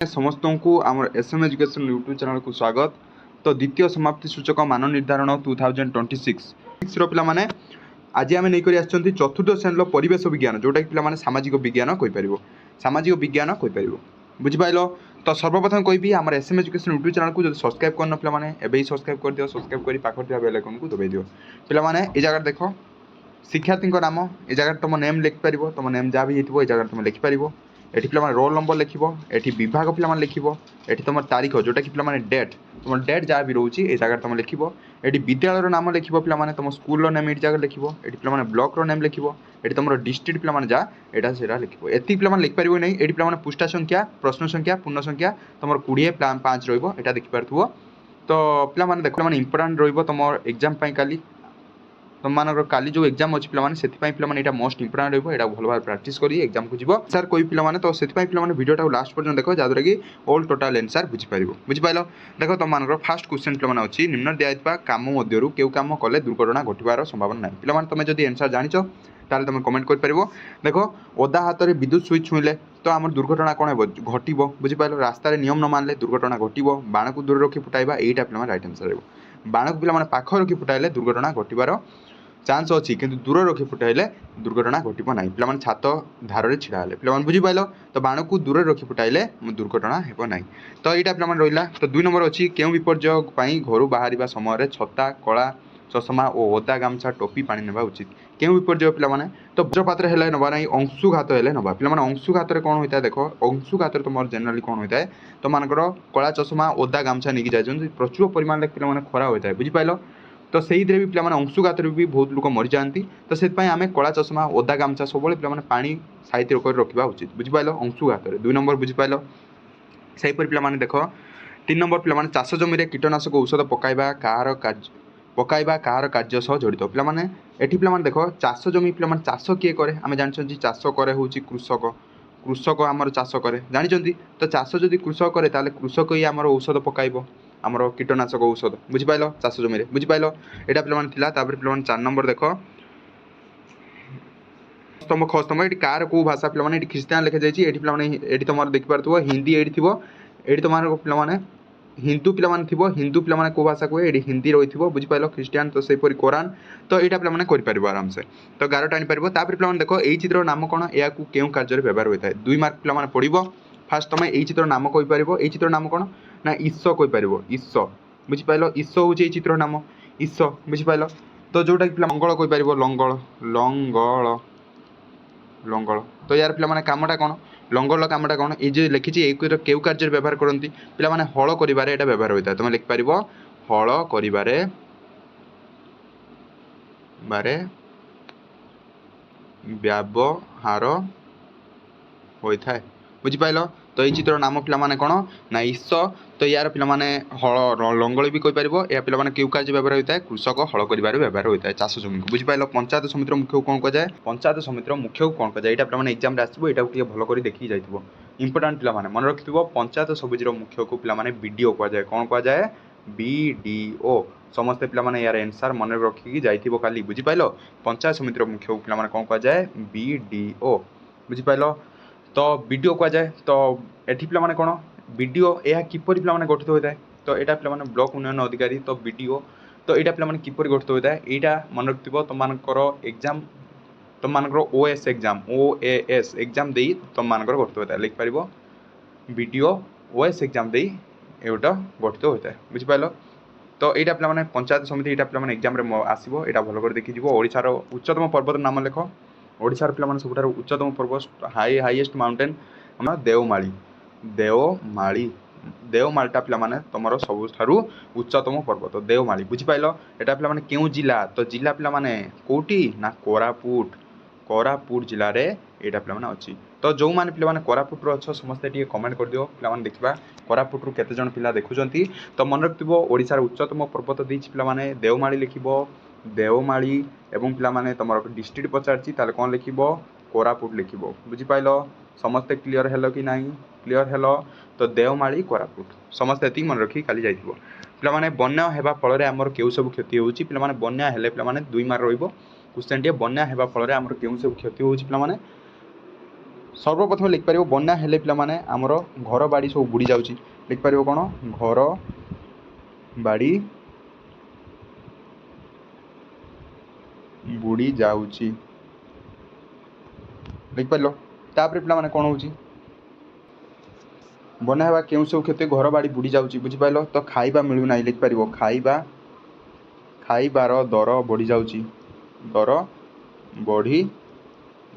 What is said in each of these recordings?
समस्त को आम एसएम एजुकेशन यूट्यूब चैनल को स्वागत। तो द्वितीय समाप्ति सूचक मान निर्धारण 2026 पाने आज आम नहीं कर चतुर्थ श्रेणी परिवेश विज्ञान जोटा कि पाने सामाजिक विज्ञान कहीपर सामाजिक विज्ञान कहीपर बुझिपाल। तो सर्वप्रथम कहि आम एसएम एजुकेशन यूट्यूब चैनल को जो सब्सक्राइब करना पाने एवं सब्सक्राइब कर दियो। सब्सक्राइब कर पाखर बेल आइकन को दबाई दियो। पाने ये जगह देख शिक्षार्थी नाम ये जगह तुम नेम लिखिपर तुम नेम जहाँ भी हो जगह तुम लिखिपर। एटी पे रोल नंबर लिख एटी विभाग पे लिख एटी तुम तारीख जोटा कि पे डेट तुम डेट जहाँ भी रोचे ये जगह तुम लिख एटी विद्यालय नाम लिख पे तुम स्कूल नेम ये जगह लिख एटी पे ब्लॉक नेम लिख एटी तुम डिस्ट्रिक्ट पे जहाँ यहाँ लिख एति पे लिखिपर नहीं। ये पे पृष्ठा संख्या प्रश्न संख्या पूर्ण संख्या तुम 20 5 रहा देखिपार। तो पे देख मैंने इंपोर्टाट रुम एग्जाम काली तुम मान काली जो एग्जाम अच्छी पे पे मोस्ट इंपोर्टाट रहा भल भाव प्राक्ट कर एग्जाम को जीव सर कोई पे तो से पे भिडियो लास्ट पर्यटन देख जहाँद्वारा कि ऑल टोटाल आंसर बुझीपार बुझीपाल। देख तुम मान फास्ट क्वेश्चन पे अच्छी निम्न दिया कम मध्य क्यों कम कले दुर्घटना घटार संभावना ना पे तुम जो आंसर जाच ताल तुम कमेंट कर। देख ओदा हाथ में विद्युत सुइच छुईले तो आम दुर्घटना कौन घट बुझीपाल। रास्तार नियम न मानले दुर्घटना घट बाण को दूर रखी फुटाइबा यहीटा पे रईट आंसर बाण को पे पाख रखी फुटाइले दुर्घटना घटार चान्स अच्छी कि दूर रखी फुटाइले दुर्घटना घटना ना पे छात धारे छिड़ा पे बुझीपाल। तो बाण को दूर रखी फुटाइले दुर्घटना हो ना। तो यहाँ पे रहा। तो 2 नंबर अच्छी क्यों विपर्यय घर बाहर समय छता कला चषमा और ओदा गामछा टोपी पानी नेबा उचित क्यों विपर्यय पे। तो वज्रपात हेल्ले नवा ना अंशुघात हेल्ले नवा पे अंशुघात कौन होता है देख अंशुघात तुम जेनेराली कौन होता है तो मानकर कला चषमा ओदा गामछा नहीं जाए प्रचुर परिमाण पे खरा होता है बुझीपाल। तो से भी पे अंशुघात भी बहुत लोग मरी जाती। तो से आम कला चषमा ओदा गामछा सब पे पानी साइड रखा उचित बुझीपाल अंशुघात 2 नंबर बुझीपाल। से पे देख 3 नंबर पे चाष जमी कीटनाशक औषध पकाइबा कहार कार्य सह जड़ित पे एटी पे देख चाष जमी पे चाष किए करे आम जानते चाष करे हूँ कृषक कृषक आमर चाष करे जानते। तो चाष जदि कृषक करे ताले कृषक ही आमर औषध पकाइब आमर कीटनाशक औषध बुझीपाल चाष जमी बुझीपाल। यहाँ पे पे 4 नंबर देख स्तंभ ख स्तंभ ये कार को भाषा पे ख्रीस्टान लिखा जाए पे तुम देखिपार हिंदी ये थी तुम पे हिंदू पे हिंदू पे कौ भाषा कहे ये हिंदी रही है बुझीपाल ख्रीस्टान तो सेपरी कोरान। तो यहाँ पे कर आराम से तो 11टा आनीपर पे देख यही चित्र नाम कौन या क्यों कार्य व्यवहार होता है 2 मार्क पे पढ़ो। फास्ट तुम यही चित्र नाम कहीपर यही चित्र नाम कौन ना ईश कहीपर ईश बुझीपाल ईश हूँ चित्र नाम ईश बुझीपाल। तो जोटा कि मंगल कहीपर लंगल लंगल लंगल। तो यार पे कामटा कौन लंगल कामटा कौन ये जो लिखी क्यों कार्य व्यवहार करती पे हल कर व्यवहार होता है तुम लिखिपर हल कर व्यवहार होता है बुझीपाल। तो ये चित्र नाम पे कौन ना ईश। तो यार पे हल लंगल भी कहीपर या पे क्यों कार्य व्यवहार होता है कृषक हल कर व्यवहार होता है चाष जमी को बुझीपाल। पंचायत समितिर मुख्य को कौन कहुए पंचायत समितिर मुख्य को कौन कहुए यहाँ पे एग्जाम आसो यहाँ भल कर देखिए जाइए इंपोर्टाट पे मन रखि पंचायत समितिर मुख्य को पे बीडीओ कहुए कौन कहुए बीडीओ समस्ते पे यार आंसर मन रखिकी जाइए काली बुझीपाल। पंचायत समितिर मुख्य को पे कौन कहुए बीडीओ बुझीपाल। तो बीडीओ कहुए तो एटी पे कौन बीडीओ यह किपर पे गठित होता है तो यहाँ पे ब्लॉक उन्नयन अधिकारी तो बीडीओ। तो यहाँ पे किपर गठित होता है यहाँ मन रखि तुम एग्जाम तुम ओएस एग्जाम ओएएस एग्जाम दे तुम मानकर गठित होता है लिखिपर बीडीओ ओएस एग्जाम दे एटा गठित होता है बुझीपाल। तो यहाँ पे पंचायत समिति यहाँ पे एग्जाम आसो यहाँ भल कर देखी ओडार उच्चतम पर्वत नाम लेख ओडार पे सब उच्चतम पर्वत हाईएस्ट माउंटेन देवमाली देवमाली देवमालीटा पे तुम सबुठ उच्चतम पर्वत देवमाली बुझीपाल। यहाँ पे क्यों जिला तो जिला पे कौटी ना कोरापुट कोरापुट जिले में यहाँ पे अच्छी। तो जो मैंने पे कोरापुट अच्छ समस्ते कमेंट कर दियो पे देखा कोरापुट केते जन पिला देखुंती। तो मन रखिथ ओडार उच्चतम पर्वत देती पे देवमाली लिख देवमाली एवं पे तुम डिस्ट्रिक्ट पचार कौन लिख कोरापुट लिख बुझीपाल। समस्ते क्लीयर हेलो कि नहीं क्लीयर हेलो। तो देवमाली कोरापुट समस्ते ये मन रखी काली जाइए पे बन्या होगा फल आमर क्यों सब क्षति होती पे बन्या हेले पे 2 मार्क क्वेश्चन टे बन्या होगा फल आमर क्यों सब क्षति होती पे सर्वप्रथम लिखिपर बन्या हेले पे आमर घर बाड़ी सब बुड़ी जाऊँगी लिखिपर कौन घर बाड़ी बुड़ी जाऊँगी लिखिपर तापर पे कौन हो बना हेबा केउं सब क्षति घर बाड़ी बुड़ी जाऊँगी बुझिपाल तो खाइबा मिलूना लिखिपर खाइबा खाइबार दर बढ़ी जाऊँगी दर बढ़ी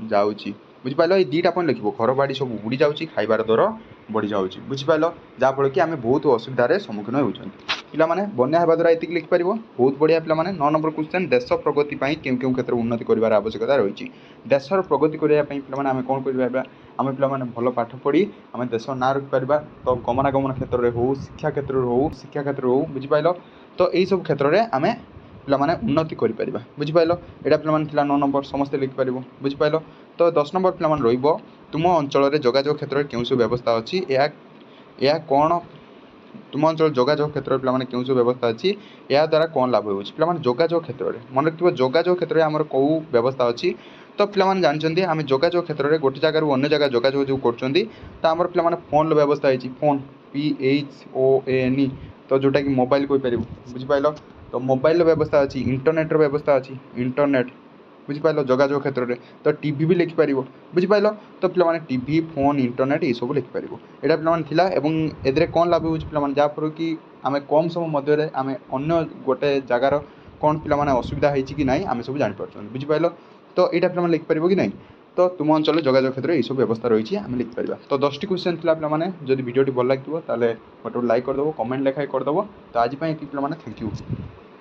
जाऊँगी बुझिपाल ये दुईटा पॉइंट लिखो घर बाड़ी सब बुड़ी जाऊँगी खाइबार दर बढ़ी जाऊँगी बुझिपाल जहाँफल कि आम बहुत असुविधार सम्मुखीन होती पे बन्या हेबा द्वारा ये लिखिपर बहुत बढ़िया पे 9 नंबर क्वेश्चन देश प्रगति क्यों क्यों क्षेत्र में उन्नति कर आवश्यकता रही देशर प्रगति करने पे आम कौन कर आम पे भल पाठ पढ़ी आम देश ना रखिपर तो गमनागमन क्षेत्र में हो शिक्षा क्षेत्र में हो बुझिपाल तो यही सब क्षेत्र में आम पे उन्नति कर बुझिपाल यहाँ पे 9 नंबर समस्ते लिखिपर बुझिपाल तो 10 नंबर पे तुम अंचल जोगाजोग क्षेत्र में क्यों सब व्यवस्था अच्छी या कौन तुम अंचल जोगाजोग क्षेत्र पे क्यों सब व्यवस्था अच्छी या द्वारा कौन लाभ हो पे जोगाजोग क्षेत्र में मन रखिए जोगाजोग क्षेत्र में आमर कौ व्यवस्था अच्छी तो पे जानते आम जोगाजोग क्षेत्र में गोटे जगार अन्य जगह जोगाजोग जो कर पे फोन व्यवस्था है फोन PHONE तो जोटा कि मोबाइल कहीपर बुझिपाल तो मोबाइल व्यवस्था अच्छी इंटरनेट व्यवस्था अच्छी इंटरनेट बुझिपाल जोगाजोग क्षेत्र में तो टीवी भी लिखिपर बुझिपाल तो पे टीवी फोन इंटरनेट ये सब लिखिपर यहाँ पे ए कौन लाभ हो पे जहाँफल कि आम कम समय आम अन्न गोटे जगार कौन पे असुविधा होती कि ना आम सब जापर बुझिपाल तो यहाँ पे लिखिपर कि नहीं तो तुम अंचल जोगाजोग क्षेत्र में यू व्यवस्था रही है आम लिखिपर तो 10टी क्वेश्चन था पे जब भिडियो भल लगे गोटे लाइक करदेव कमेंट लेखाएं करदेव तो आज पे थैंक यू।